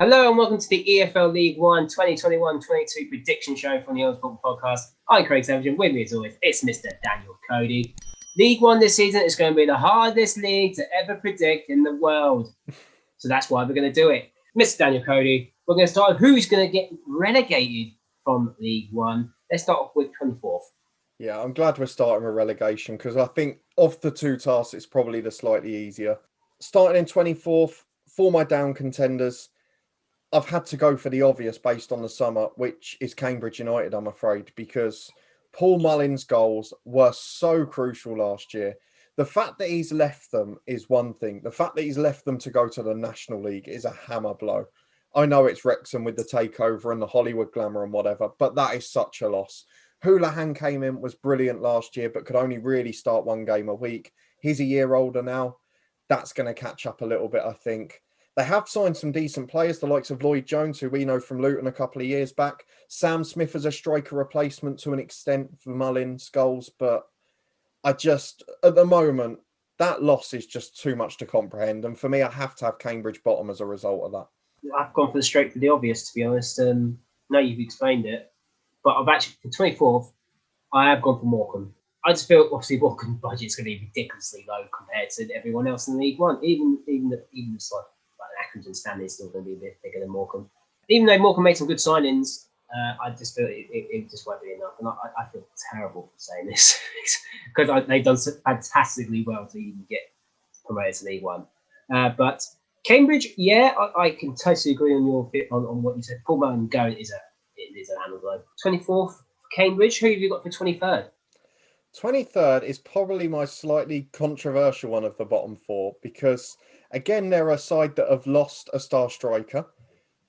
Hello and welcome to the EFL League One 2021-22 prediction show from the Old Football Podcast. I'm Craig Savage, with me as always, it's Mr. Daniel Cody. League One this season is going to be the hardest league to ever predict in the world. So that's why we're going to do it. Mr. Daniel Cody, we're going to start with who's going to get relegated from League One. Let's start off with 24th. Yeah, I'm glad we're starting with relegation because I think of the two tasks, it's probably the slightly easier. Starting in 24th, for my down contenders, I've had to go for the obvious based on the summer, which is Cambridge United, I'm afraid, because Paul Mullins' goals were so crucial last year. The fact that he's left them is one thing. The fact that he's left them to go to the National League is a hammer blow. I know it's Wrexham with the takeover and the Hollywood glamour and whatever, but that is such a loss. Houlihan came in, was brilliant last year, but could only really start one game a week. He's a year older now. That's going to catch up a little bit, I think. They have signed some decent players, the likes of Lloyd Jones, who we know from Luton a couple of years back. Sam Smith as a striker replacement to an extent for Mullins' goals. But I just, at the moment, that loss is just too much to comprehend. And for me, I have to have Cambridge bottom as a result of that. I've gone straight for the obvious, to be honest. Now you've explained it. But I've actually, for 24th, I have gone for Morecambe. I just feel, obviously, Morecambe's budget's going to be ridiculously low compared to everyone else in League One. Even like Accrington Stanley is still going to be a bit bigger than Morecambe. Even though Morecambe made some good signings, I just feel it just won't be enough. And I feel terrible for saying this because they've done so fantastically well to even get promoted to League One. But Cambridge, yeah, I can totally agree on your bit on what you said. Paul Mullins going is an hammer blow. 24th, Cambridge. Who have you got for 23rd? 23rd is probably my slightly controversial one of the bottom four because, again, they're a side that have lost a star striker.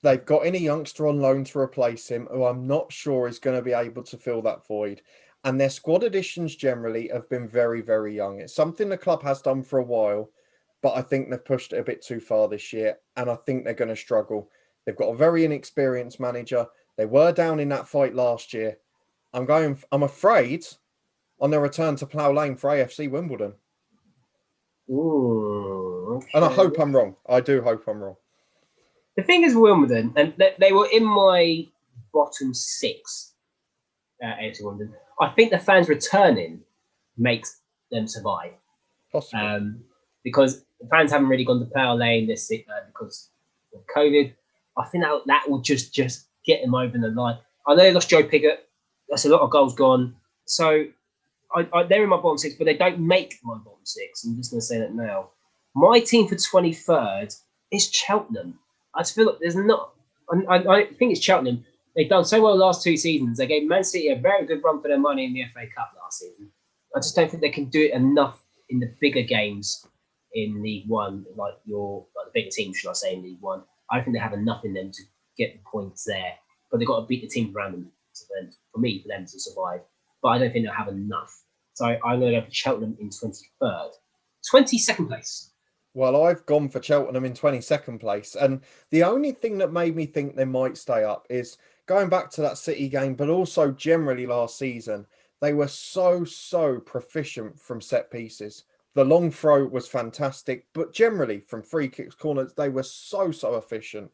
They've got in a youngster on loan to replace him, who I'm not sure is going to be able to fill that void. And their squad additions generally have been very, very young. It's something the club has done for a while, but I think they've pushed it a bit too far this year. And I think they're going to struggle. They've got a very inexperienced manager. They were down in that fight last year. I'm afraid, on their return to Plough Lane for AFC Wimbledon. Ooh, okay. And I hope I'm wrong. I do hope I'm wrong. The thing is, Wimbledon, and they were in my bottom six AFC Wimbledon. I think the fans returning makes them survive. Possibly. Because the fans haven't really gone to Plough Lane this because of COVID. I think that will just get them over the line. I know they lost Joe Pigott. That's a lot of goals gone. So they're in my bottom six, but they don't make my bottom six. I'm just going to say that now. My team for 23rd is Cheltenham. I just feel like there's not. I think it's Cheltenham. They've done so well the last two seasons. They gave Man City a very good run for their money in the FA Cup last season. I just don't think they can do it enough in the bigger games in League One, like the bigger teams, should I say, in League One. I don't think they have enough in them to get the points there. But they've got to beat the teams around them for them to survive. But I don't think they'll have enough. So I'm going to go for Cheltenham in 23rd. 22nd place. Well, I've gone for Cheltenham in 22nd place. And the only thing that made me think they might stay up is going back to that City game, but also generally last season, they were so proficient from set pieces. The long throw was fantastic, but generally from free kicks, corners, they were so efficient.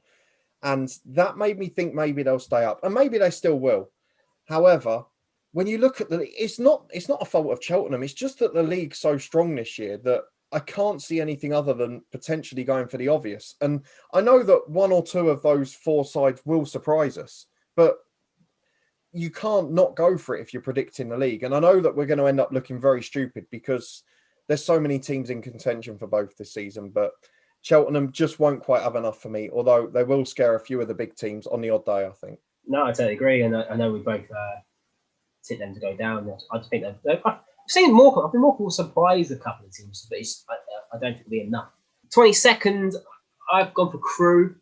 And that made me think maybe they'll stay up. And maybe they still will. However, when you look at it's not a fault of Cheltenham. It's just that the league's so strong this year that I can't see anything other than potentially going for the obvious. And I know that one or two of those four sides will surprise us, but you can't not go for it if you're predicting the league. And I know that we're going to end up looking very stupid because there's so many teams in contention for both this season, but Cheltenham just won't quite have enough for me, although they will scare a few of the big teams on the odd day, I think. No, I totally agree. And I know we both tip them to go down. I just think I've seen Morecambe. I think Morecambe will surprise a couple of teams, but I don't think it'll be enough. 22nd, I've gone for Crewe.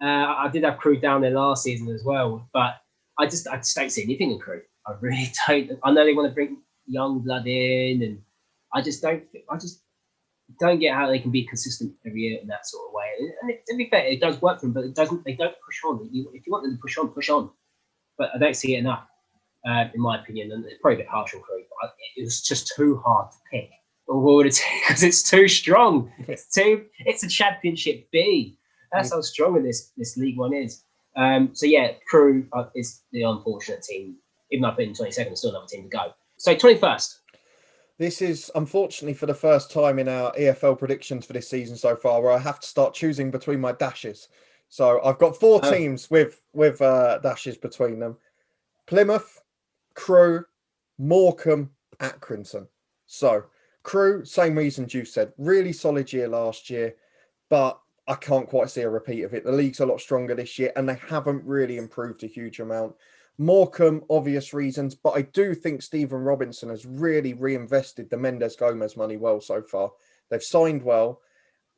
I did have Crewe down there last season as well, but I just don't see anything in Crewe. I really don't. I know they want to bring young blood in, and I just don't get how they can be consistent every year in that sort of way. And to be fair, it does work for them, but they don't push on. If you want them to push on. But I don't see it enough, in my opinion. And it's probably a bit harsh on Crewe, but it was just too hard to pick because it's too strong. It's a Championship B. That's how strong this League One is. So yeah, Crew is the unfortunate team. Even though I put in 22nd, still another team to go. So 21st. This is unfortunately for the first time in our EFL predictions for this season so far, where I have to start choosing between my dashes. So I've got four teams with dashes between them: Plymouth, Crewe, Morecambe, Accrington. So Crewe, same reasons you said, really solid year last year, but I can't quite see a repeat of it. The league's a lot stronger this year, and they haven't really improved a huge amount. Morecambe, obvious reasons, but I do think Stephen Robinson has really reinvested the Mendes Gomez money well so far. They've signed well,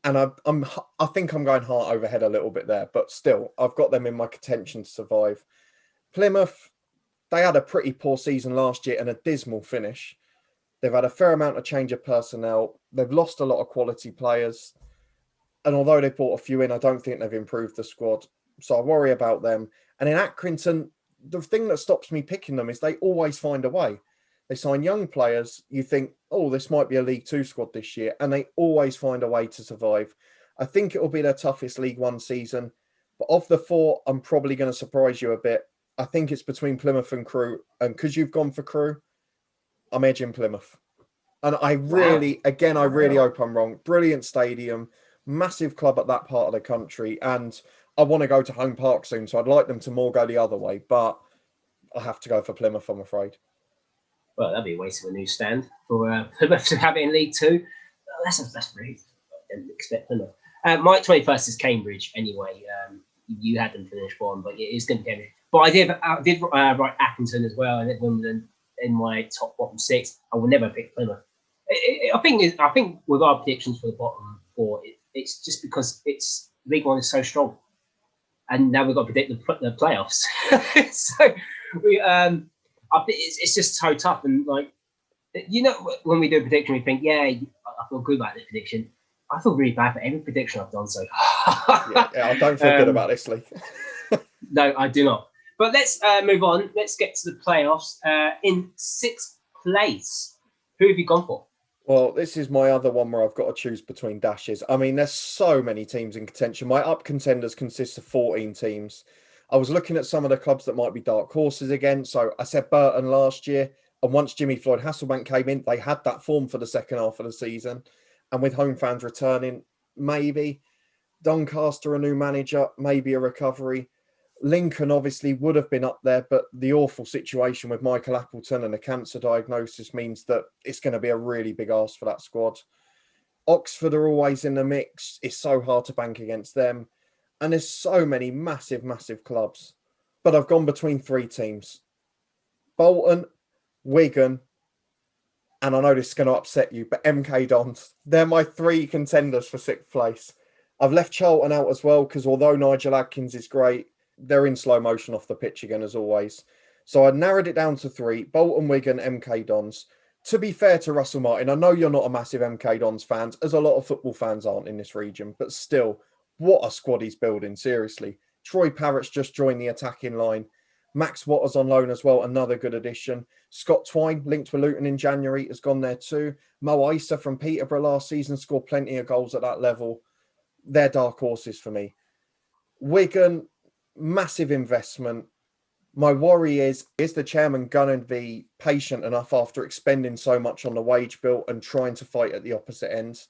and I think I'm going heart over head a little bit there, but still, I've got them in my contention to survive. Plymouth, they had a pretty poor season last year and a dismal finish. They've had a fair amount of change of personnel. They've lost a lot of quality players. And although they've brought a few in, I don't think they've improved the squad. So I worry about them. And in Accrington, the thing that stops me picking them is they always find a way. They sign young players. You think, oh, this might be a League Two squad this year. And they always find a way to survive. I think it will be their toughest League One season. But of the four, I'm probably going to surprise you a bit. I think it's between Plymouth and Crewe. And because you've gone for Crewe, I'm edging Plymouth. And I really hope I'm wrong. Brilliant stadium, massive club at that part of the country. And I want to go to home park soon, so I'd like them to more go the other way. But I have to go for Plymouth, I'm afraid. Well, that'd be a waste of a new stand for Plymouth to have it in League Two. That's really, I didn't expect Plymouth. My 21st is Cambridge anyway. You had them finish one, but it is going to be Cambridge. But I did write Accrington as well, and Wimbledon in my top bottom six. I will never pick Plymouth. I think with our predictions for the bottom four, it's just because League One is so strong, and now we've got to predict the playoffs. So I think it's just so tough. And like, when we do a prediction, we think, yeah, I feel good about this prediction. I feel really bad for every prediction I've done so far. yeah, I don't feel good about this league. No, I do not. But let's move on. Let's get to the playoffs. In sixth place, who have you gone for? Well, this is my other one where I've got to choose between dashes. I mean, there's so many teams in contention. My up contenders consist of 14 teams. I was looking at some of the clubs that might be dark horses again. So I said Burton last year. And once Jimmy Floyd Hasselbank came in, they had that form for the second half of the season. And with home fans returning, maybe. Doncaster, a new manager, maybe a recovery. Lincoln obviously would have been up there, but the awful situation with Michael Appleton and a cancer diagnosis means that it's going to be a really big ask for that squad. Oxford are always in the mix. It's so hard to bank against them. And there's so many massive, massive clubs. But I've gone between three teams. Bolton, Wigan, and I know this is going to upset you, but MK Dons. They're my three contenders for sixth place. I've left Charlton out as well because although Nigel Adkins is great, they're in slow motion off the pitch again, as always. So I narrowed it down to three: Bolton, Wigan, MK Dons. To be fair to Russell Martin, I know you're not a massive MK Dons fan, as a lot of football fans aren't in this region, but still, what a squad he's building, seriously. Troy Parrott's just joined the attacking line. Max Waters on loan as well, another good addition. Scott Twine, linked with Luton in January, has gone there too. Mo Issa from Peterborough last season scored plenty of goals at that level. They're dark horses for me. Wigan, massive investment. My worry is the chairman going to be patient enough after expending so much on the wage bill and trying to fight at the opposite end?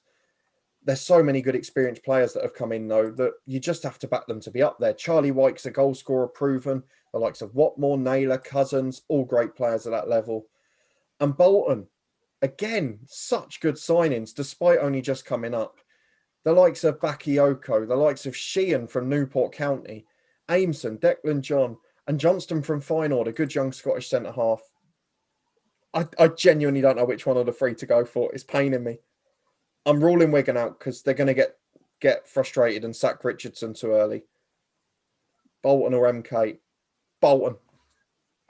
There's so many good experienced players that have come in, though, that you just have to back them to be up there. Charlie White's a goal scorer proven. The likes of Watmore, Naylor, Cousins, all great players at that level. And Bolton, again, such good signings, despite only just coming up. The likes of Bakayoko, the likes of Sheehan from Newport County, Aimson, Declan John, and Johnston from Feyenoord, a good young Scottish centre-half. I genuinely don't know which one of the three to go for. It's paining me. I'm ruling Wigan out because they're going to get frustrated and sack Richardson too early. Bolton or MK? Bolton.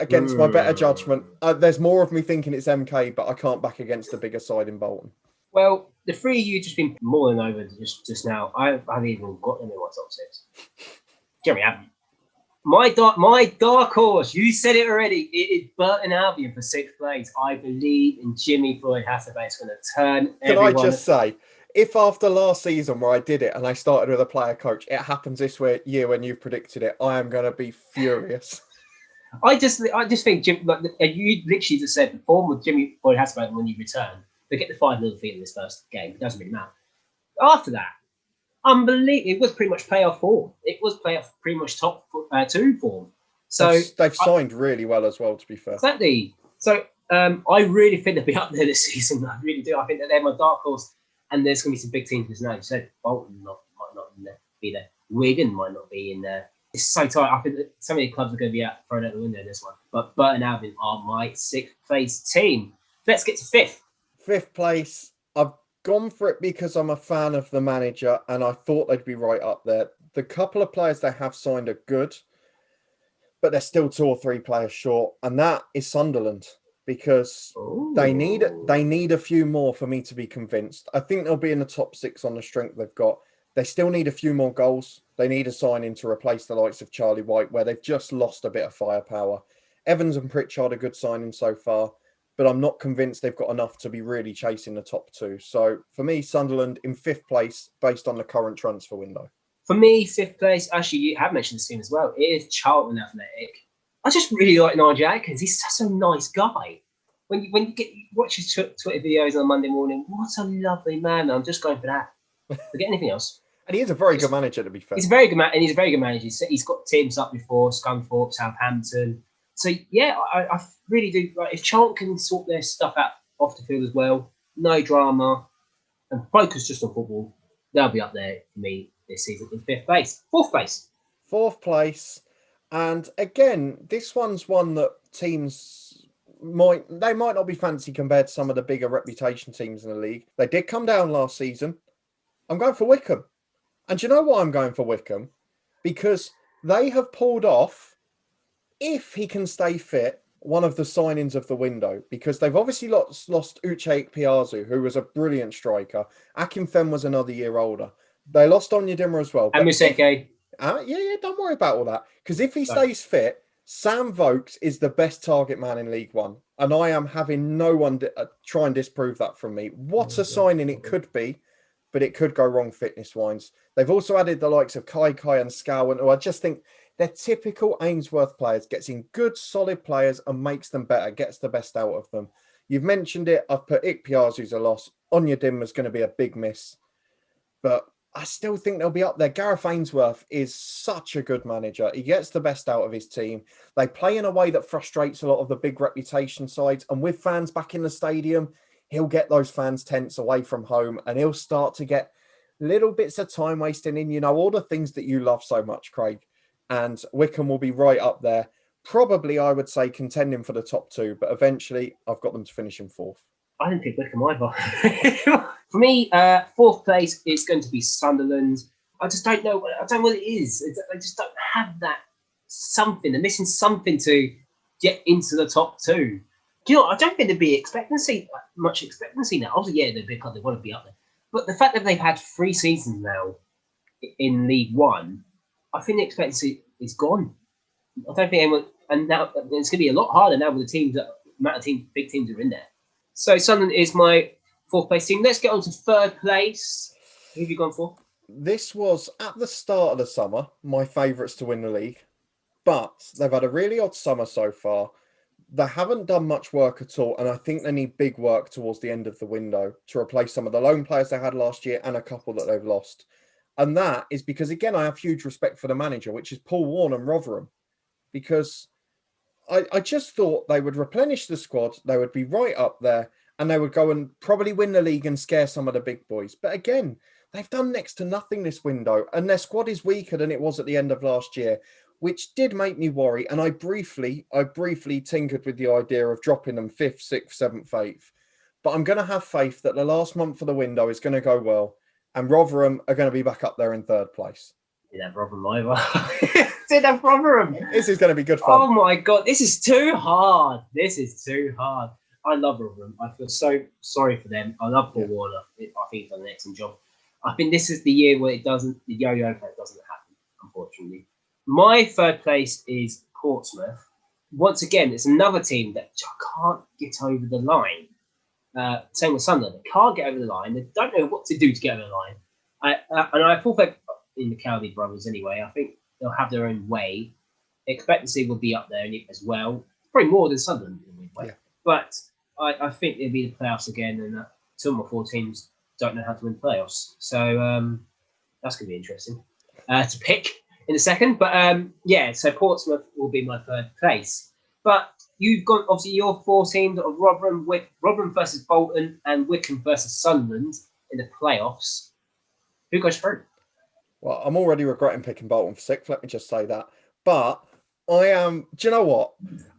Against my better judgment. There's more of me thinking it's MK, but I can't back against the bigger side in Bolton. Well, the three of you just been more than over just now. I haven't even got them in my top six. Jeremy, haven't. My dark horse, you said it already, it is Burton Albion for sixth place. I believe in Jimmy Floyd Hasselbank's going to turn everyone. Can I just say, if after last season where I did it and I started with a player coach, it happens this year when you've predicted it, I am going to be furious. I just think Jim, like you literally just said, the form with Jimmy Boyd has about when you return, they get the 5-0 defeat in this first game. It doesn't really matter. After that, unbelievable. It was pretty much playoff form. It was playoff pretty much top 2 form. So they've signed really well as well, to be fair. Exactly. So I really think they'll be up there this season. I really do. I think that they're my dark horse, and there's going to be some big teams. As now you said, Bolton might not be there. Wigan might not be in there. It's so tight. I think that so many clubs are going to be thrown out the window in this one. But Burton Albion are my 6th place team. Let's get to 5th. 5th place. I've gone for it because I'm a fan of the manager, and I thought they'd be right up there. The couple of players they have signed are good, but they're still 2 or 3 players short, and that is Sunderland, because they need a few more for me to be convinced. I think they'll be in the top 6 on the strength they've got. They still need a few more goals. They need a signing to replace the likes of Charlie White, where they've just lost a bit of firepower. Evans and Pritchard are good signings so far, but I'm not convinced they've got enough to be really chasing the top 2. So for me, Sunderland in 5th place based on the current transfer window. For me, 5th place, actually, you have mentioned this team as well. It is Charlton Athletic. I just really like Nigel Atkins. He's such a nice guy. When you watch his Twitter videos on Monday morning, what a lovely man. I'm just going for that. Forget anything else. And he is a very good manager, to be fair. He's a very good man, and he's a very good manager. He's got teams up before, Scunthorpe, Southampton. So, yeah, I really do. Like, if Charlton can sort their stuff out off the field as well, no drama, and focus just on football, they'll be up there for me this season in 5th place. 4th place. 4th place. And again, this one's one that teams might not be fancy compared to some of the bigger reputation teams in the league. They did come down last season. I'm going for Wickham. And do you know why I'm going for Wickham? Because they have pulled off, if he can stay fit, one of the signings of the window. Because they've obviously lost Uche Ikpeazu, who was a brilliant striker. Akinfenwa was another year older. They lost Onyedinma as well. And Museke. Yeah, don't worry about all that. Because if he stays fit, Sam Vokes is the best target man in League One. And I am having no one try and disprove that from me. What a signing it could be, but it could go wrong fitness-wise. They've also added the likes of Kai and Scowen, who I just think they're typical Ainsworth players, gets in good, solid players and makes them better, gets the best out of them. You've mentioned it. I've put Ikpeazu's a loss. Onyedinma's going to be a big miss. But I still think they'll be up there. Gareth Ainsworth is such a good manager. He gets the best out of his team. They play in a way that frustrates a lot of the big reputation sides. And with fans back in the stadium, he'll get those fans tense away from home, and he'll start to get little bits of time wasting in, all the things that you love so much, Craig. And Wickham will be right up there. Probably, I would say, contending for the top 2, but eventually I've got them to finish in 4th. I didn't pick Wickham either. For me, 4th place is going to be Sunderland. I just don't know. I don't know what it is. I just don't have that something. They're missing something to get into the top 2. I don't think there'd be much expectancy now. Obviously, yeah, they're big club. They want to be up there. But the fact that they've had 3 seasons now in League One, I think the expectancy is gone. I don't think anyone, and now it's going to be a lot harder now with the amount of big teams are in there. So Sunderland is my 4th place team. Let's get on to 3rd place. Who have you gone for? This was, at the start of the summer, my favourites to win the league. But they've had a really odd summer so far. They haven't done much work at all, and I think they need big work towards the end of the window to replace some of the loan players they had last year and a couple that they've lost. And that is because, again, I have huge respect for the manager, which is Paul Warne and Rotherham, because I just thought they would replenish the squad, they would be right up there, and they would go and probably win the league and scare some of the big boys. But again, they've done next to nothing this window, and their squad is weaker than it was at the end of last year, which did make me worry. And I briefly tinkered with the idea of dropping them 5th, 6th, 7th, 8th. But I'm going to have faith that the last month of the window is going to go well, and Rotherham are going to be back up there in 3rd place. Didn't have Rotherham either. Didn't have Rotherham. This is going to be good fun. Oh my God, this is too hard. I love Rotherham. I feel so sorry for them. I love Paul Warner. I think he's done an excellent job. I think this is the year where the yo-yo effect doesn't happen, unfortunately. My 3rd place is Portsmouth. Once again, it's another team that I can't get over the line. Same with Sunderland. They can't get over the line. They don't know what to do to get over the line. And I full faith in the Cowley brothers anyway. I think they'll have their own way. Expectancy will be up there as well. Probably more than Sunderland in a weird way. Yeah. But I think it'll be the playoffs again, and two or more four teams don't know how to win playoffs. So that's going to be interesting to pick in a second. But so Portsmouth will be my third place. But you've got, obviously, your four teams of Rotherham versus Bolton and Wycombe versus Sunderland in the playoffs. Who goes through? Well, I'm already regretting picking Bolton for sixth. Let me just say that. But I am. Do you know what?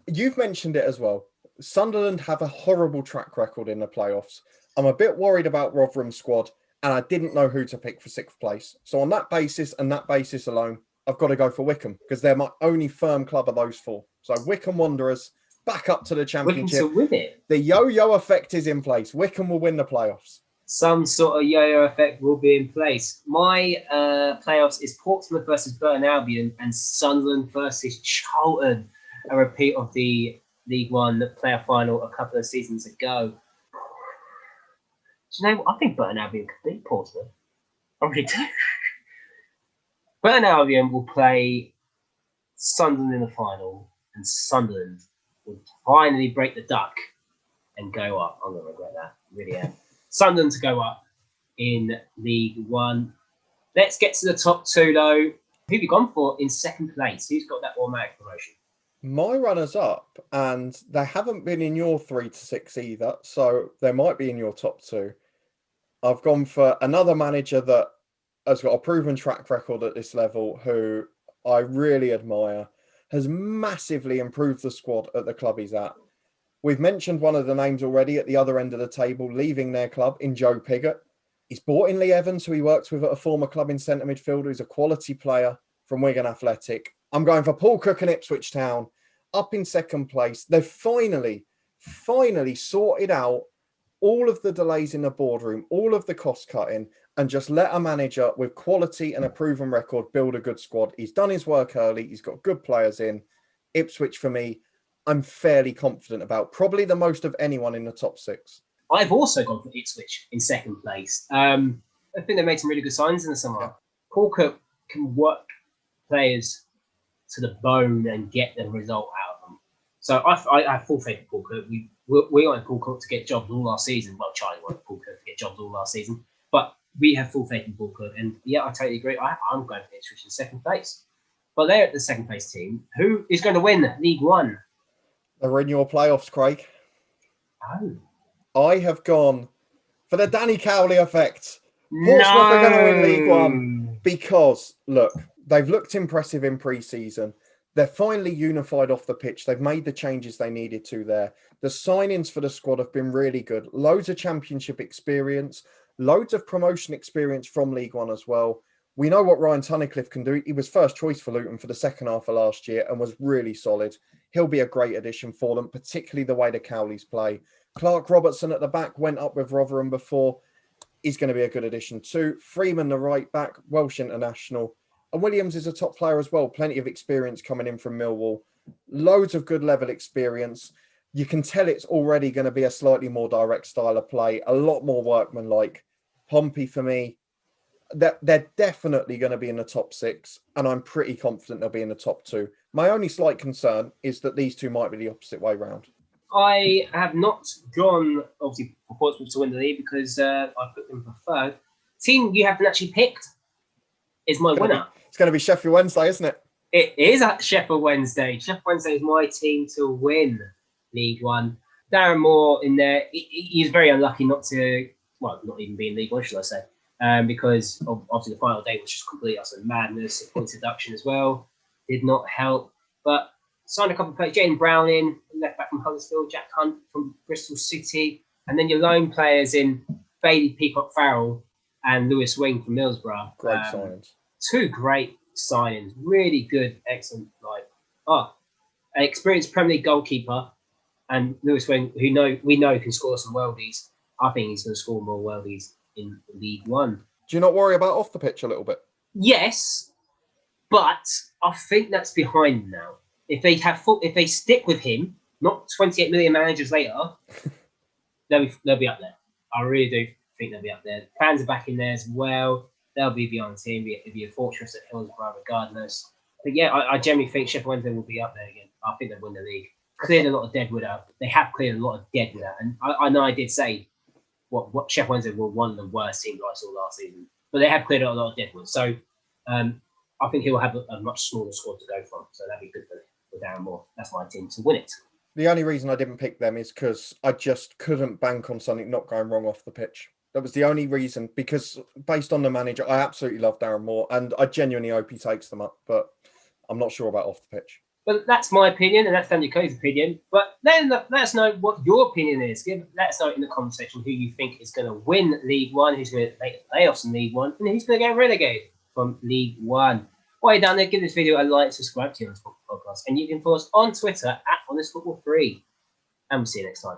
You've mentioned it as well. Sunderland have a horrible track record in the playoffs. I'm a bit worried about Rotherham's squad, and I didn't know who to pick for sixth place. So on that basis and that basis alone, I've got to go for Wycombe because they're my only firm club of those four. So Wycombe Wanderers back up to the Championship. Wycombe to win it. The yo-yo effect is in place. Wycombe will win the playoffs. Some sort of yo-yo effect will be in place. My playoffs is Portsmouth versus Burton Albion and Sunderland versus Charlton. A repeat of the League One player final a couple of seasons ago. Do you know what? I think Burton Albion could beat Portsmouth. I really do. Burton Albion will play Sunderland in the final, and Sunderland will finally break the duck and go up. I'm going to regret that. I really am. Sunderland to go up in League One. Let's get to the top two, though. Who have you gone for in second place? Who's got that automatic promotion? My runners up, and they haven't been in your 3 to 6 either, so they might be in your top two. I've gone for another manager that has got a proven track record at this level, who I really admire, has massively improved the squad at the club he's at. We've mentioned one of the names already at the other end of the table, leaving their club in Joe Pigott. He's brought in Lee Evans, who he works with at a former club in centre midfield, who's a quality player from Wigan Athletic. I'm going for Paul Cook and Ipswich Town, up in second place. They've finally sorted out all of the delays in the boardroom, all of the cost cutting, and just let a manager with quality and a proven record build a good squad. He's done his work early. He's got good players in. Ipswich, for me, I'm fairly confident about. Probably the most of anyone in the top six. I've also gone for Ipswich in second place. I think they made some really good signs in the summer. Yeah. Paul Cook can work players to the bone and get the result out of them. So I have full faith in Paul Cook. We wanted Paul Cook to get jobs all last season. Well, Charlie wanted Paul Cook to get jobs all last season. But we have full faith in Paul Cook. And yeah, I totally agree. I'm going for Ipswich in second place. But they're the second place team. Who is going to win League One? They're in your playoffs, Craig. Oh. I have gone for the Danny Cowley effect. Portsmouth are going to win League One because, look, they've looked impressive in pre-season. They're finally unified off the pitch. They've made the changes they needed to there. The signings for the squad have been really good. Loads of championship experience, loads of promotion experience from League One as well. We know what Ryan Tunnicliffe can do. He was first choice for Luton for the second half of last year and was really solid. He'll be a great addition for them, particularly the way the Cowleys play. Clark Robertson at the back went up with Rotherham before. He's going to be a good addition too. Freeman, the right back, Welsh international. And Williams is a top player as well. Plenty of experience coming in from Millwall. Loads of good level experience. You can tell it's already going to be a slightly more direct style of play. A lot more workmanlike. Pompey, for me, they're definitely going to be in the top six. And I'm pretty confident they'll be in the top two. My only slight concern is that these two might be the opposite way round. I have not gone, obviously, for Portsmouth to win the league because I put them for third. Team you haven't actually picked is my winner. It's going to be Sheffield Wednesday, isn't it? It is at Sheffield Wednesday. Sheffield Wednesday is my team to win League One. Darren Moore in there, he's very unlucky not to, well, not even be in League One, should I say, because obviously the final day was just complete utter madness. Points deduction as well did not help. But signed a couple of players, Jaden Brown in, left back from Huddersfield, Jack Hunt from Bristol City, and then your loan players in Bailey Peacock Farrell and Lewis Wing from Middlesbrough. Great signings. Two great signings, really good, excellent. An experienced Premier League goalkeeper, and Lewis Wing, who we know can score some worldies. I think he's going to score more worldies in League One. Do you not worry about off the pitch a little bit? Yes, but I think that's behind now. If they stick with him, not 28 million managers later, they'll be up there. I really do think they'll be up there. Fans are back in there as well. They'll be beyond the team. It'll be a fortress at Hillsborough regardless. But yeah, I generally think Sheffield Wednesday will be up there again. I think they'll win the league. Cleared a lot of deadwood out. They have cleared a lot of deadwood out. And I know I did say what Sheffield Wednesday were one of the worst teams I saw last season. But they have cleared out a lot of deadwood. So I think he'll have a much smaller squad to go from. So that'd be good for Darren Moore. That's my team to win it. The only reason I didn't pick them is because I just couldn't bank on something not going wrong off the pitch. That was the only reason, because based on the manager, I absolutely love Darren Moore and I genuinely hope he takes them up, but I'm not sure about off the pitch. But that's my opinion, and that's Daniel Coe's opinion. But then let us know what your opinion is. Let us know in the comment section who you think is going to win League One, who's going to make the playoffs in League One, and who's going to get relegated from League One. While you're down there, give this video a like, subscribe to the Honest Football Podcast, and you can follow us on Twitter at HonestFootball3. And we'll see you next time.